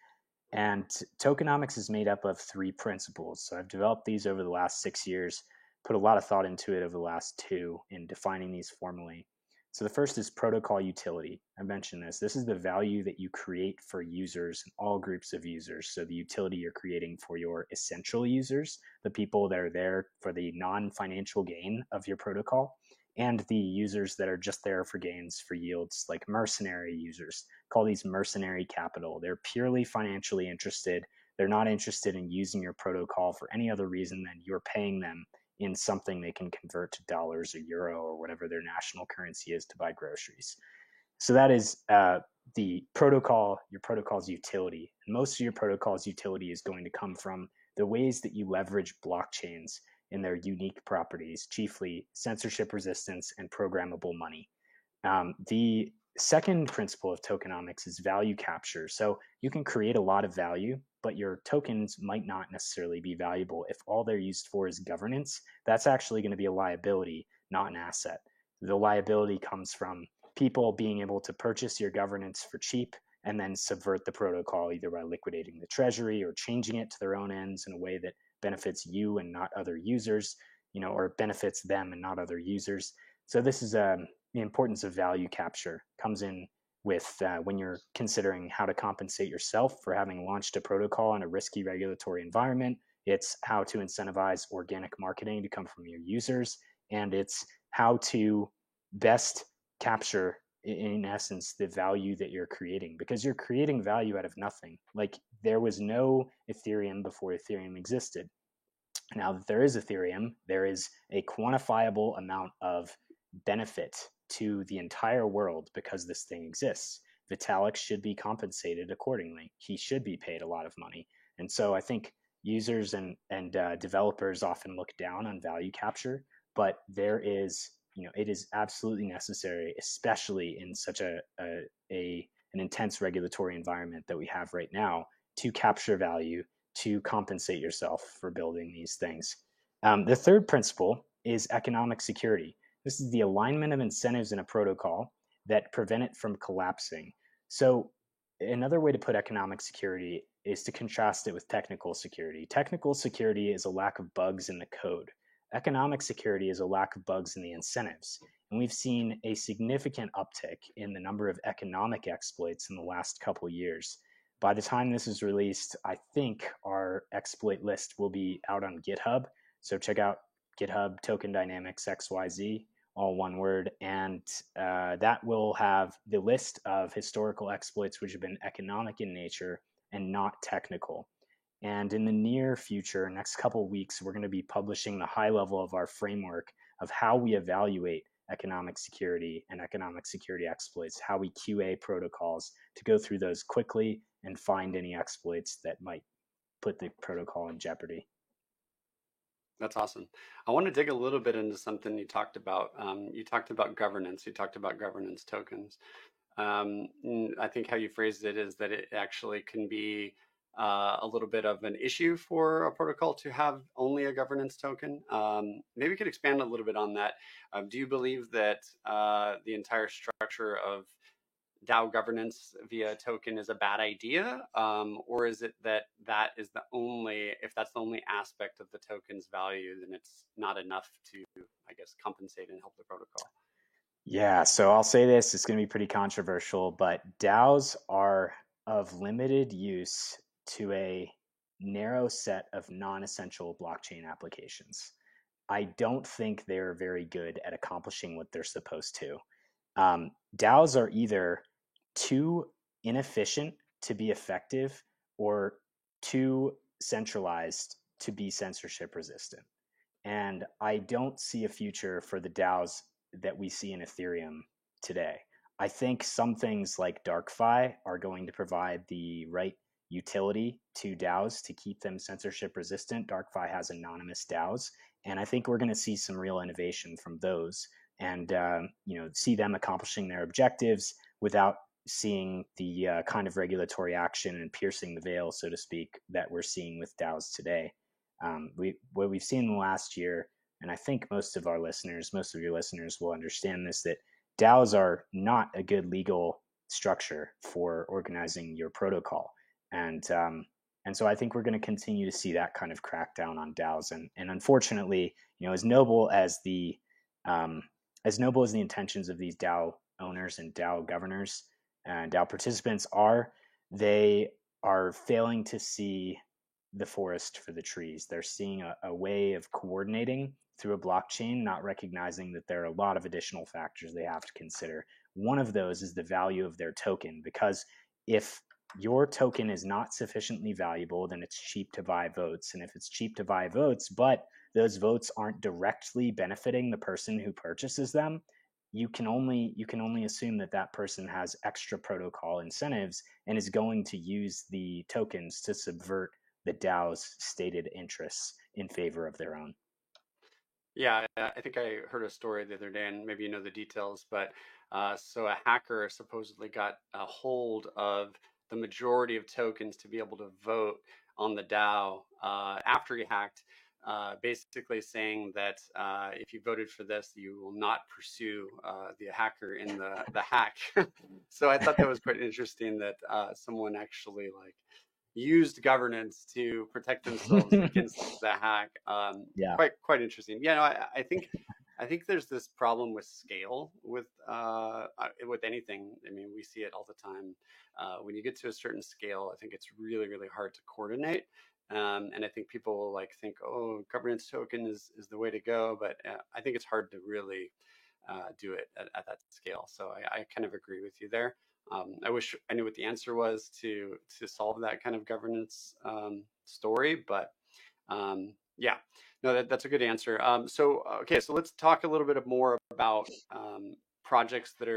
And tokenomics is made up of 3 principles. So I've developed these over the last 6 years, put a lot of thought into it over the last 2 in defining these formally. So the first is protocol utility. I mentioned this. This is the value that you create for users and all groups of users. So the utility you're creating for your essential users, the people that are there for the non-financial gain of your protocol, and the users that are just there for gains, for yields, like mercenary users. Call these mercenary capital. They're purely financially interested. They're not interested in using your protocol for any other reason than you're paying them in something they can convert to dollars or euro or whatever their national currency is to buy groceries. So that is the protocol, your protocol's utility. And most of your protocol's utility is going to come from the ways that you leverage blockchains in their unique properties, chiefly censorship resistance and programmable money. The second principle of tokenomics is value capture. So you can create a lot of value, but your tokens might not necessarily be valuable if all they're used for is governance. That's actually going to be a liability, not an asset. The liability comes from people being able to purchase your governance for cheap and then subvert the protocol either by liquidating the treasury or changing it to their own ends in a way that benefits you and not other users, or benefits them and not other users. So this is the importance of value capture comes in with when you're considering how to compensate yourself for having launched a protocol in a risky regulatory environment. It's how to incentivize organic marketing to come from your users, and it's how to best capture, in essence, the value that you're creating, because you're creating value out of nothing. Like, there was no Ethereum before Ethereum existed. Now that there is Ethereum, there is a quantifiable amount of benefit to the entire world because this thing exists. Vitalik should be compensated accordingly. He should be paid a lot of money. And so I think users and developers often look down on value capture, but there is, it is absolutely necessary, especially in such an intense regulatory environment that we have right now, to capture value, to compensate yourself for building these things. The third principle is economic security. This is the alignment of incentives in a protocol that prevent it from collapsing. So another way to put economic security is to contrast it with technical security. Technical security is a lack of bugs in the code. Economic security is a lack of bugs in the incentives. And we've seen a significant uptick in the number of economic exploits in the last couple of years. By the time this is released, I think our exploit list will be out on GitHub. So check out GitHub Token Dynamics XYZ, all one word. And that will have the list of historical exploits which have been economic in nature and not technical. And in the near future, next couple of weeks, we're going to be publishing the high level of our framework of how we evaluate economic security and economic security exploits, how we QA protocols to go through those quickly and find any exploits that might put the protocol in jeopardy. That's awesome. I want to dig a little bit into something you talked about. You talked about governance. You talked about governance tokens. I think how you phrased it is that it actually can be a little bit of an issue for a protocol to have only a governance token. Maybe you could expand a little bit on that. Do you believe that the entire structure of DAO governance via token is a bad idea, or is it that that is the only, if that's the only aspect of the token's value, then it's not enough to, I guess, compensate and help the protocol? Yeah, so I'll say this, it's going to be pretty controversial, but DAOs are of limited use to a narrow set of non-essential blockchain applications. I don't think they're very good at accomplishing what they're supposed to. DAOs are either too inefficient to be effective or too centralized to be censorship resistant. And I don't see a future for the DAOs that we see in Ethereum today. I think some things like DarkFi are going to provide the right utility to DAOs to keep them censorship resistant. DarkFi has anonymous DAOs, and I think we're going to see some real innovation from those, and see them accomplishing their objectives without seeing the kind of regulatory action and piercing the veil, so to speak, that we're seeing with DAOs today. What we've seen in the last year, and I think most of your listeners will understand this, that DAOs are not a good legal structure for organizing your protocol. And so I think we're going to continue to see that kind of crackdown on DAOs. And unfortunately, as noble as the intentions of these DAO owners and DAO governors and DAO participants are, they are failing to see the forest for the trees. They're seeing a way of coordinating through a blockchain, not recognizing that there are a lot of additional factors they have to consider. One of those is the value of their token, because if your token is not sufficiently valuable, then it's cheap to buy votes. And if it's cheap to buy votes, but those votes aren't directly benefiting the person who purchases them, you can only assume that that person has extra protocol incentives and is going to use the tokens to subvert the DAO's stated interests in favor of their own. Yeah, I think I heard a story the other day, and maybe you know the details, but so a hacker supposedly got a hold of the majority of tokens to be able to vote on the DAO after he hacked, basically saying that if you voted for this, you will not pursue the hacker in the hack. So I thought that was quite interesting that someone actually used governance to protect themselves against the hack. Yeah. Quite interesting. Yeah, no, I think there's this problem with scale with anything. I mean, we see it all the time. When you get to a certain scale, I think it's really, really hard to coordinate. And I think people will think, oh, governance token is the way to go. But I think it's hard to really do it at that scale. So I kind of agree with you there. I wish I knew what the answer was to solve that kind of governance story, but yeah, no, that's a good answer. So let's talk a little bit more about projects that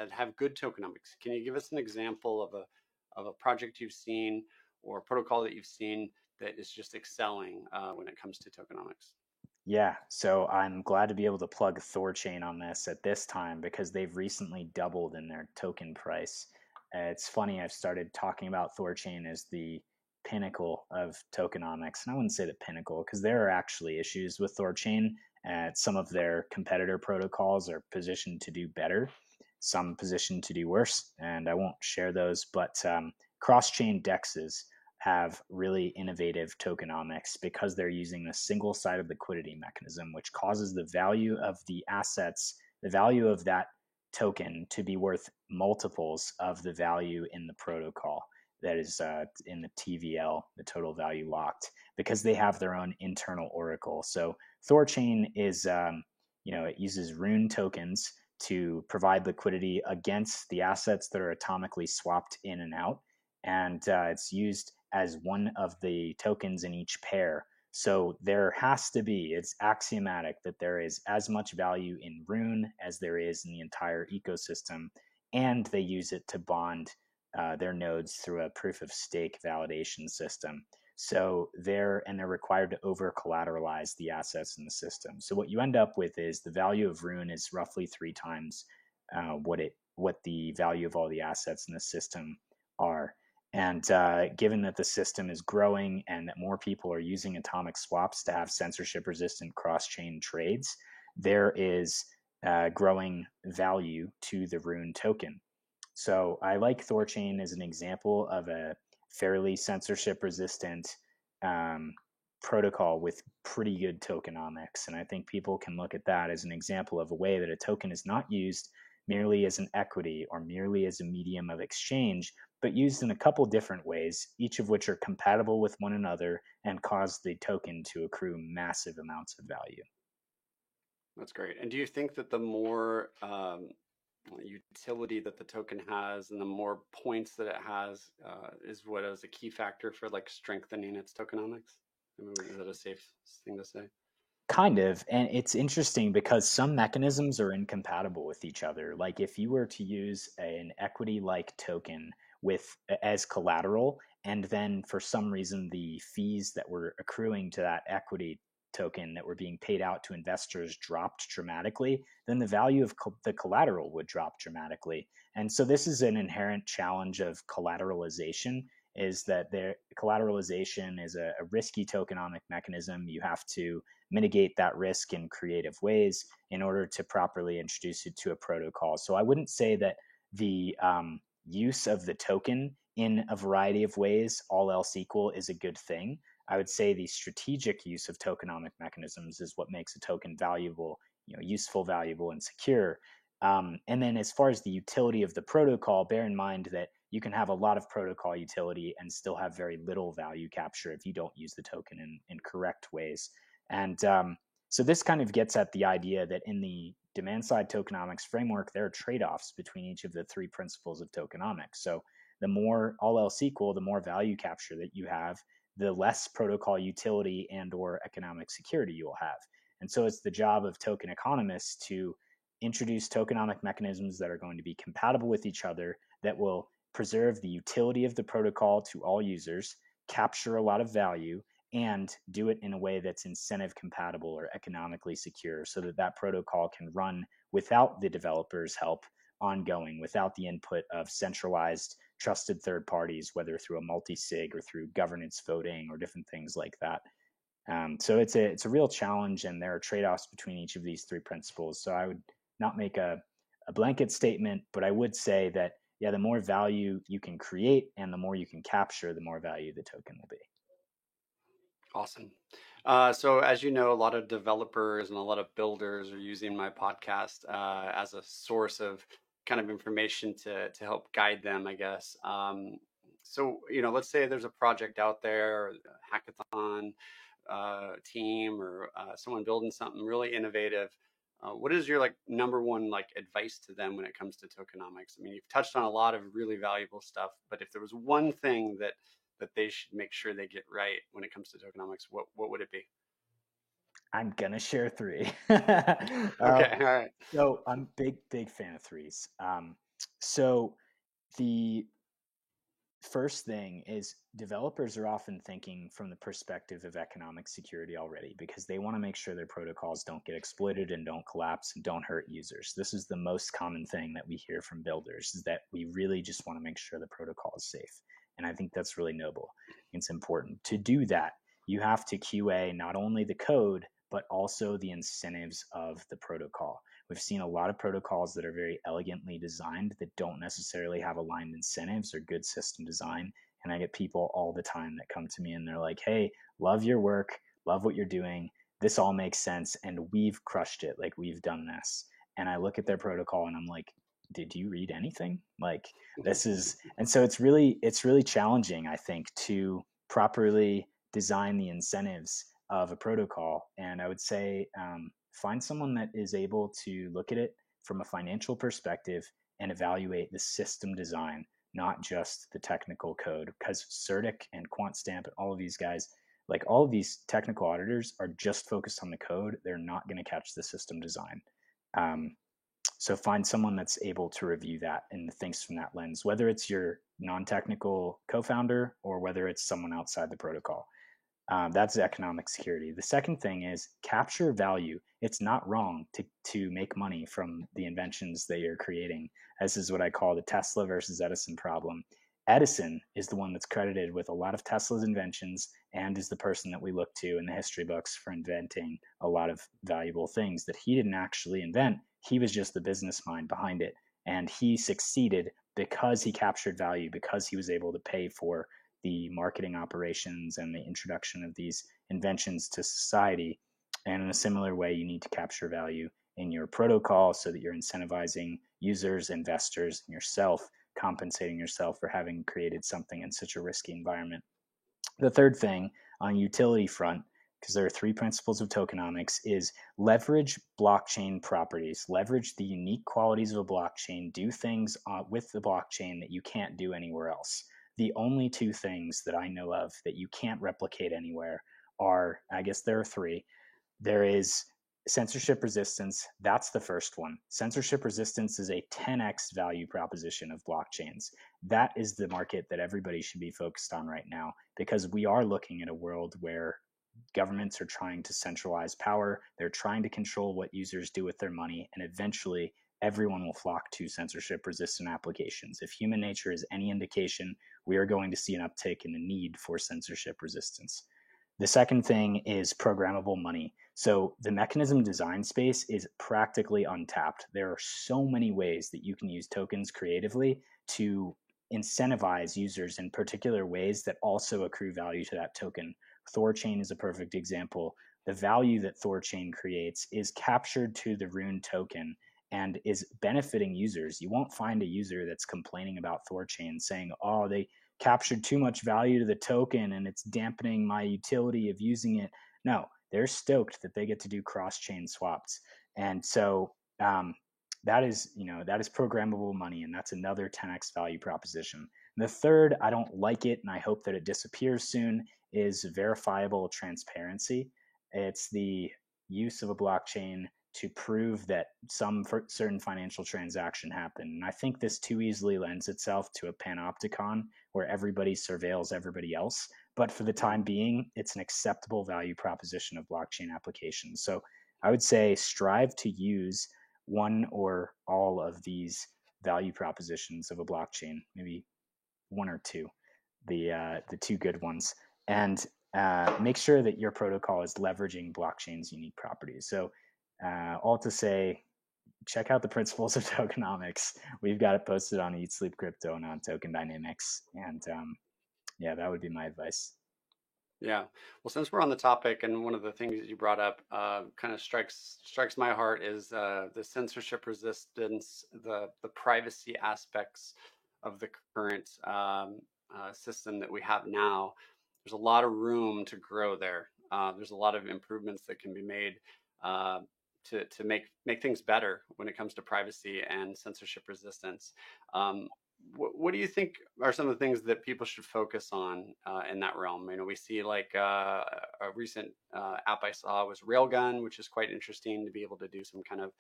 have good tokenomics. Can you give us an example of a project you've seen or a protocol that you've seen that is just excelling when it comes to tokenomics? Yeah, so I'm glad to be able to plug Thorchain on this at this time because they've recently doubled in their token price. It's funny, I've started talking about Thorchain as the pinnacle of tokenomics, and I wouldn't say the pinnacle because there are actually issues with Thorchain. Some of their competitor protocols are positioned to do better, some positioned to do worse, and I won't share those, but cross-chain dexes have really innovative tokenomics because they're using a single-sided liquidity mechanism, which causes the value of the assets, the value of that token to be worth multiples of the value in the protocol that is in the TVL, the total value locked, because they have their own internal oracle. So Thorchain is, it uses Rune tokens to provide liquidity against the assets that are atomically swapped in and out. And it's used as one of the tokens in each pair. So there has to be, it's axiomatic that there is as much value in Rune as there is in the entire ecosystem, and they use it to bond their nodes through a proof of stake validation system. So they're required to over collateralize the assets in the system. So what you end up with is the value of Rune is roughly 3 times what the value of all the assets in the system are. And given that the system is growing and that more people are using atomic swaps to have censorship-resistant cross-chain trades, there is growing value to the Rune token. So I like Thorchain as an example of a fairly censorship-resistant protocol with pretty good tokenomics. And I think people can look at that as an example of a way that a token is not used merely as an equity or merely as a medium of exchange, but used in a couple different ways, each of which are compatible with one another and cause the token to accrue massive amounts of value. That's great. And do you think that the more utility that the token has and the more points that it has is a key factor for like strengthening its tokenomics? I mean, is that a safe thing to say? Kind of. And it's interesting because some mechanisms are incompatible with each other. Like if you were to use an equity-like token as collateral, and then for some reason the fees that were accruing to that equity token that were being paid out to investors dropped dramatically, then the value of the collateral would drop dramatically. And so this is an inherent challenge of collateralization, is that collateralization is a risky tokenomic mechanism. You have to mitigate that risk in creative ways in order to properly introduce it to a protocol. So I wouldn't say that the use of the token in a variety of ways, all else equal, is a good thing. I would say the strategic use of tokenomic mechanisms is what makes a token valuable, useful, valuable, and secure. And then as far as the utility of the protocol, bear in mind that you can have a lot of protocol utility and still have very little value capture if you don't use the token in correct ways. And so this kind of gets at the idea that in the demand-side tokenomics framework, there are trade-offs between each of the 3 principles of tokenomics. So the more, all else equal, the more value capture that you have, the less protocol utility and or economic security you will have. And so it's the job of token economists to introduce tokenomic mechanisms that are going to be compatible with each other, that will preserve the utility of the protocol to all users, capture a lot of value, and do it in a way that's incentive compatible or economically secure, so that that protocol can run without the developer's help ongoing, without the input of centralized trusted third parties, whether through a multi-sig or through governance voting or different things like that. So it's a real challenge, and there are trade-offs between each of these 3 principles. So I would not make a blanket statement, but I would say that, yeah, the more value you can create and the more you can capture, the more value the token will be. Awesome. So as you know, a lot of developers and a lot of builders are using my podcast as a source of kind of information to help guide them, I guess. So, let's say there's a project out there, a hackathon team, or someone building something really innovative. What is your number one advice to them when it comes to tokenomics? I mean, you've touched on a lot of really valuable stuff, but if there was one thing that they should make sure they get right when it comes to tokenomics, what would it be? I'm gonna share 3. Okay, all right. So I'm big fan of 3s. So the first thing is developers are often thinking from the perspective of economic security already, because they want to make sure their protocols don't get exploited and don't collapse and don't hurt users. This is the most common thing that we hear from builders, is that we really just want to make sure the protocol is safe. And I think that's really noble. It's important. To do that, you have to QA not only the code, but also the incentives of the protocol. We've seen a lot of protocols that are very elegantly designed that don't necessarily have aligned incentives or good system design. And I get people all the time that come to me and they're like, hey, love your work, love what you're doing. This all makes sense. And we've crushed it. We've done this. And I look at their protocol and I'm like, did you read anything? And so it's really challenging, I think, to properly design the incentives of a protocol. And I would say find someone that is able to look at it from a financial perspective and evaluate the system design, not just the technical code. Because CertiK and QuantStamp and all of these guys, all of these technical auditors, are just focused on the code. They're not going to catch the system design. So find someone that's able to review that and thinks from that lens, whether it's your non-technical co-founder or whether it's someone outside the protocol. That's economic security. The second thing is capture value. It's not wrong to make money from the inventions that you're creating. This is what I call the Tesla versus Edison problem. Edison is the one that's credited with a lot of Tesla's inventions and is the person that we look to in the history books for inventing a lot of valuable things that he didn't actually invent. He was just the business mind behind it. And he succeeded because he captured value, because he was able to pay for the marketing operations and the introduction of these inventions to society. And in a similar way, you need to capture value in your protocol so that you're incentivizing users, investors, and yourself, compensating yourself for having created something in such a risky environment. The third thing on utility front, because there are 3 principles of tokenomics, is leverage blockchain properties, leverage the unique qualities of a blockchain, do things with the blockchain that you can't do anywhere else. The only 2 things that I know of that you can't replicate anywhere are, I guess there are 3. There is censorship resistance. That's the first one. Censorship resistance is a 10x value proposition of blockchains. That is the market that everybody should be focused on right now, because we are looking at a world where governments are trying to centralize power. They're trying to control what users do with their money, and eventually everyone will flock to censorship resistant applications. If human nature is any indication, we are going to see an uptick in the need for censorship resistance. The second thing is programmable money. So the mechanism design space is practically untapped. There are so many ways that you can use tokens creatively to incentivize users in particular ways that also accrue value to that token. Thorchain is a perfect example. The value that Thorchain creates is captured to the Rune token and is benefiting users. You won't find a user that's complaining about Thorchain saying, oh, they captured too much value to the token and it's dampening my utility of using it. No, they're stoked that they get to do cross-chain swaps. And so that is programmable money, and that's another 10x value proposition. And the third, I don't like it, and I hope that it disappears soon, is verifiable transparency. It's the use of a blockchain to prove that some certain financial transaction happened. And I think this too easily lends itself to a panopticon where everybody surveils everybody else. But for the time being, it's an acceptable value proposition of blockchain applications. So I would say strive to use one or all of these value propositions of a blockchain, maybe 1 or 2, the 2 good ones, and make sure that your protocol is leveraging blockchain's unique properties. So all to say, check out the principles of tokenomics. We've got it posted on Eat Sleep Crypto and on Token Dynamics. And yeah, that would be my advice. Yeah. Well, since we're on the topic, and one of the things that you brought up kind of strikes my heart is the censorship resistance, the privacy aspects of the current system that we have now. There's a lot of room to grow there. There's a lot of improvements that can be made to make things better when it comes to privacy and censorship resistance. What do you think are some of the things that people should focus on in that realm? You know, we see like a recent app I saw was Railgun, which is quite interesting to be able to do some kind of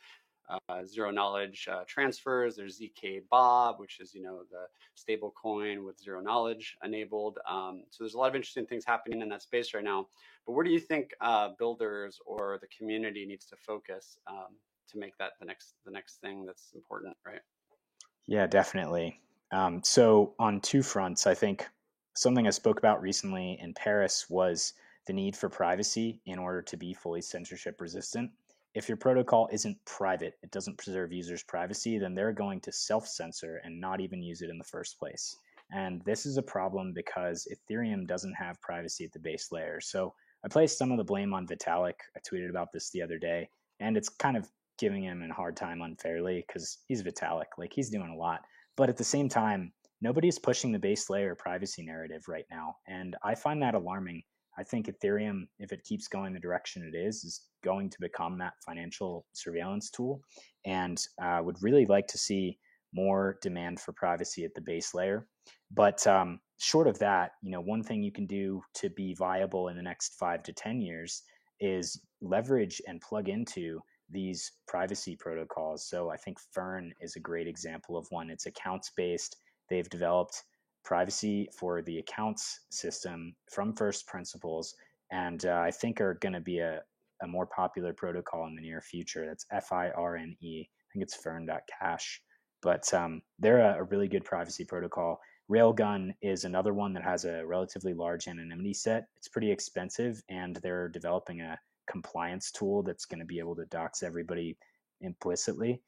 zero knowledge transfers. There's ZK Bob, which is, you know, the stable coin with zero knowledge enabled. So there's a lot of interesting things happening in that space right now. But where do you think builders or the community needs to focus to make that the next thing that's important, right? Yeah, definitely. So on 2 fronts, I think something I spoke about recently in Paris was the need for privacy in order to be fully censorship resistant. If your protocol isn't private, it doesn't preserve users' privacy, then they're going to self-censor and not even use it in the first place. And this is a problem because Ethereum doesn't have privacy at the base layer. So I placed some of the blame on Vitalik. I tweeted about this the other day, and it's kind of giving him a hard time unfairly because he's Vitalik. Like, he's doing a lot. But at the same time, nobody's pushing the base layer privacy narrative right now. And I find that alarming. I think Ethereum, if it keeps going the direction it is going to become that financial surveillance tool, and would really like to see more demand for privacy at the base layer. But short of that, you know, one thing you can do to be viable in the next 5 to 10 years is leverage and plug into these privacy protocols. So I think Fern is a great example of one. It's accounts based. They've developed privacy for the accounts system from first principles, and I think are going to be a more popular protocol in the near future. That's FIRNE. I think it's Fern.cash. But they're a really good privacy protocol. Railgun is another one that has a relatively large anonymity set. It's pretty expensive, and they're developing a compliance tool that's going to be able to dox everybody implicitly.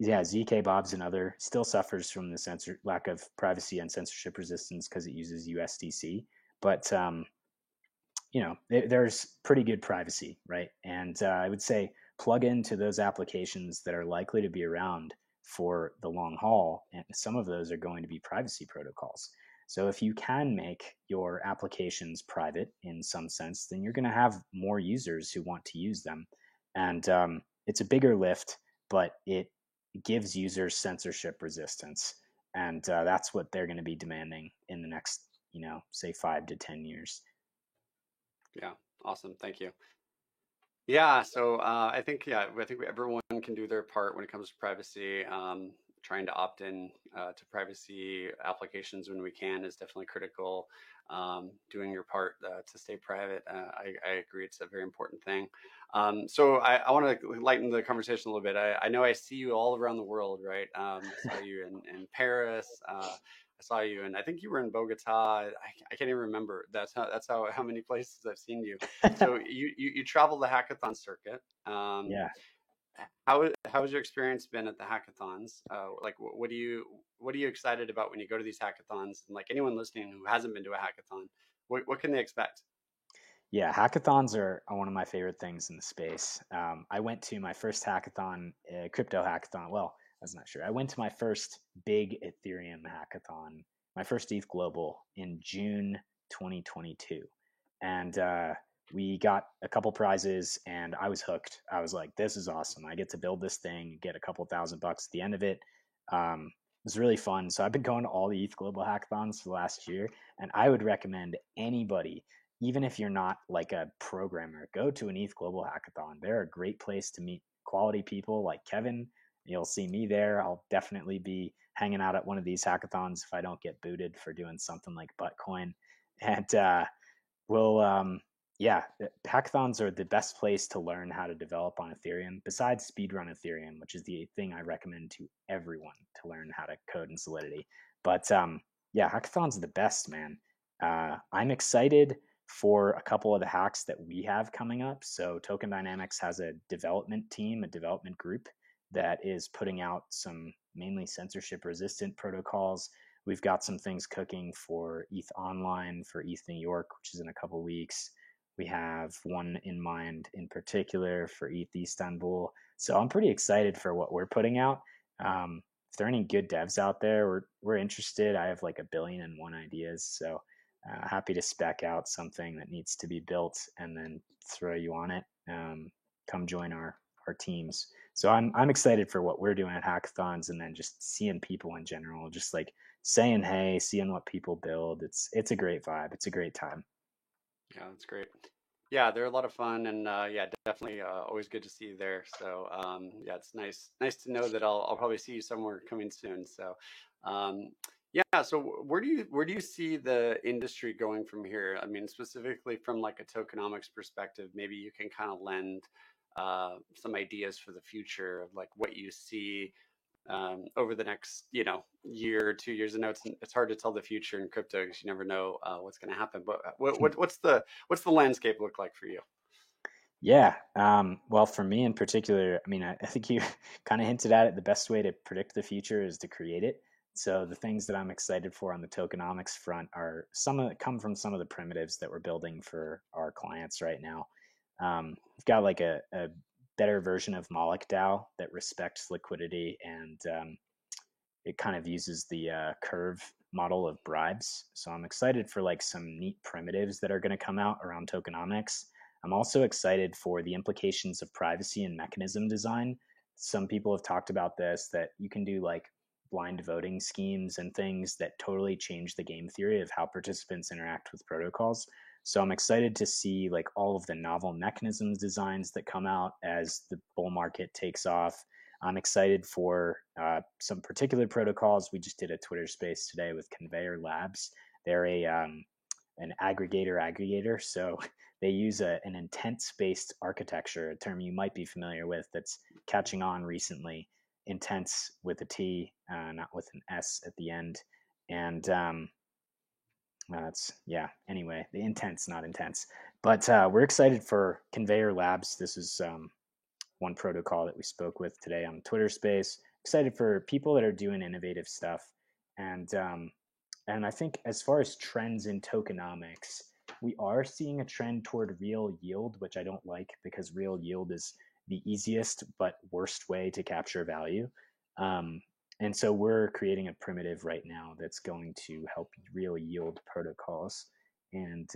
Yeah, ZK Bob's another, still suffers from the lack of privacy and censorship resistance because it uses USDC. But there's pretty good privacy, right? And I would say plug into those applications that are likely to be around for the long haul, and some of those are going to be privacy protocols. So if you can make your applications private in some sense, then you're going to have more users who want to use them. And it's a bigger lift, but it gives users censorship resistance. And that's what they're going to be demanding in the next, say 5 to 10 years. Yeah, awesome. Thank you. Yeah, so I think everyone can do their part when it comes to privacy. Trying to opt in to privacy applications when we can is definitely critical. Doing your part to stay private, I agree, it's a very important thing. So I want to lighten the conversation a little bit. I know I see you all around the world, right? I saw you in Paris. I saw you, and I think you were in Bogota. I can't even remember. That's how many places I've seen you. So you travel the hackathon circuit. Yeah. How has your experience been at the hackathons? Like, what are you excited about when you go to these hackathons? And like anyone listening who hasn't been to a hackathon, what can they expect? Yeah, hackathons are one of my favorite things in the space. I went to my first hackathon, crypto hackathon. Well, I was not sure. I went to my first big Ethereum hackathon, my first ETH Global in June 2022. And we got a couple prizes and I was hooked. I was like, this is awesome. I get to build this thing, get a couple $1,000 at the end of it. It was really fun. So I've been going to all the ETH Global hackathons for the last year, and I would recommend anybody, even if you're not like a programmer, go to an ETH Global hackathon. They're a great place to meet quality people like Kevin. You'll see me there. I'll definitely be hanging out at one of these hackathons if I don't get booted for doing something like Buttcoin. And hackathons are the best place to learn how to develop on Ethereum, besides Speedrun Ethereum, which is the thing I recommend to everyone to learn how to code in Solidity. But hackathons are the best, man. I'm excited for a couple of the hacks that we have coming up. So Token Dynamics has a development team, a development group that is putting out some mainly censorship resistant protocols. We've got some things cooking for ETH Online, for ETH New York, which is in a couple weeks. We have one in mind in particular for ETH Istanbul. So I'm pretty excited for what we're putting out. If there are any good devs out there, we're interested. I have like 1,000,000,001 ideas. So happy to spec out something that needs to be built and then throw you on it. Come join our teams. So I'm excited for what we're doing at hackathons, and then just seeing people in general, just like saying hey, seeing what people build. It's a great vibe. It's a great time. Yeah, that's great. Yeah, they're a lot of fun, and definitely always good to see you there. So it's nice to know that I'll probably see you somewhere coming soon. So so where do you see the industry going from here? I mean, specifically from like a tokenomics perspective, maybe you can kind of lend some ideas for the future of like what you see over the next year or 2 years. I know it's hard to tell the future in crypto because you never know what's going to happen. But what's the landscape look like for you? Yeah, well, for me in particular, I mean, I think you kind of hinted at it. The best way to predict the future is to create it. So the things that I'm excited for on the tokenomics front are come from some of the primitives that we're building for our clients right now. We've got like a better version of Moloch DAO that respects liquidity, and it kind of uses the curve model of bribes. So I'm excited for like some neat primitives that are going to come out around tokenomics. I'm also excited for the implications of privacy and mechanism design. Some people have talked about this, that you can do like blind voting schemes and things that totally change the game theory of how participants interact with protocols. So I'm excited to see like all of the novel mechanisms designs that come out as the bull market takes off. I'm excited for some particular protocols. We just did a Twitter space today with Conveyor Labs. They're an aggregator. So they use an intents-based architecture, a term you might be familiar with that's catching on recently. Intents with a T, not with an S at the end. And anyway, the intents, not intense. But we're excited for Conveyor Labs. This is one protocol that we spoke with today on Twitter Space. Excited for people that are doing innovative stuff. And I think as far as trends in tokenomics, we are seeing a trend toward real yield, which I don't like because real yield is the easiest but worst way to capture value. And so we're creating a primitive right now that's going to help real yield protocols and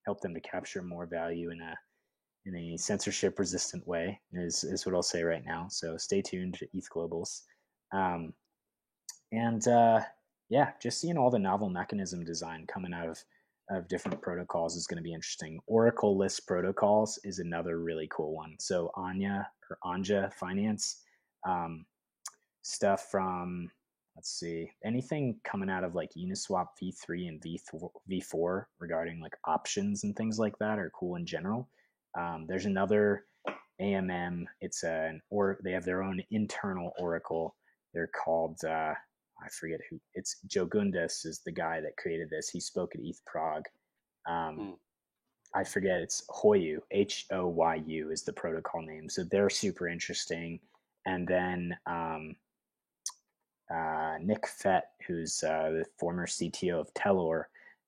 help them to capture more value in a censorship resistant way is what I'll say right now. So stay tuned to ETH Globals. Just seeing all the novel mechanism design coming out of different protocols is going to be interesting. Oracle-less protocols is another really cool one. So Anja Finance, stuff from, let's see, anything coming out of like Uniswap v3 and v4 regarding like options and things like that are cool in general. There's another AMM. They have their own internal Oracle. They're called, I forget who. It's Joe Gundas is the guy that created this. He spoke at ETH Prague. I forget. It's Hoyu. Hoyu is the protocol name. So they're super interesting. And then Nick Fett, who's the former CTO of Telor,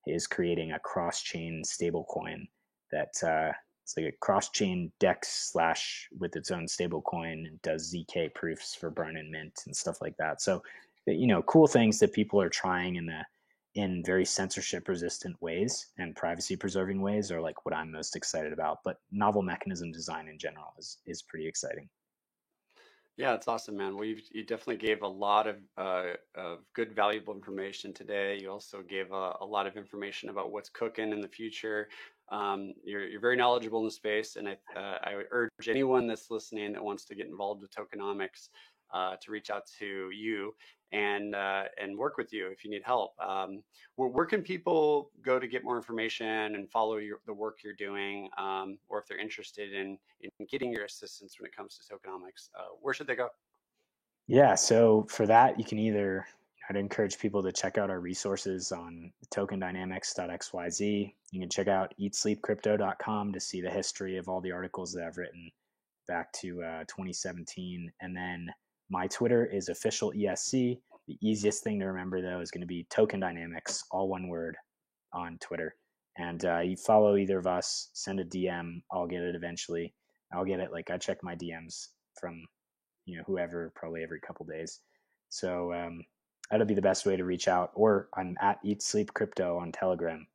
is creating a cross-chain stablecoin that it's like a cross-chain DEX / with its own stablecoin and does ZK proofs for burn and mint and stuff like that. So, cool things that people are trying in very censorship-resistant ways and privacy-preserving ways are like what I'm most excited about. But novel mechanism design in general is pretty exciting. Yeah, it's awesome, man. Well, you definitely gave a lot of good, valuable information today. You also gave a lot of information about what's cooking in the future. You're very knowledgeable in the space, and I would urge anyone that's listening that wants to get involved with tokenomics to reach out to you and work with you if you need help. Where can people go to get more information and follow the work you're doing, or if they're interested in getting your assistance when it comes to tokenomics? Where should they go? Yeah, so for that, I'd encourage people to check out our resources on tokendynamics.xyz. You can check out eatsleepcrypto.com to see the history of all the articles that I've written back to 2017. And then my Twitter is official ESC. The easiest thing to remember, though, is going to be Token Dynamics, all one word, on Twitter. And you follow either of us, send a DM. I'll get it eventually. I'll get it. Like I check my DMs from whoever probably every couple days. So that'll be the best way to reach out. Or I'm at Eat Sleep Crypto on Telegram.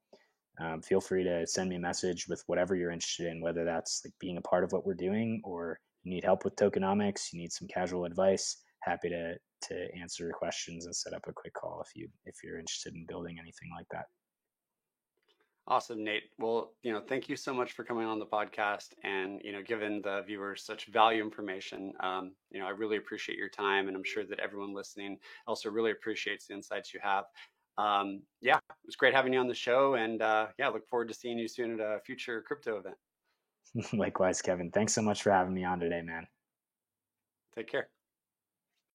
Feel free to send me a message with whatever you're interested in, whether that's like being a part of what we're doing or you need help with tokenomics, you need some casual advice. Happy to answer your questions and set up a quick call if you're interested in building anything like that. Awesome, Nate. Well, thank you so much for coming on the podcast and, giving the viewers such value information. I really appreciate your time, and I'm sure that everyone listening also really appreciates the insights you have. It was great having you on the show, and look forward to seeing you soon at a future crypto event. Likewise, Kevin. Thanks so much for having me on today, man. Take care.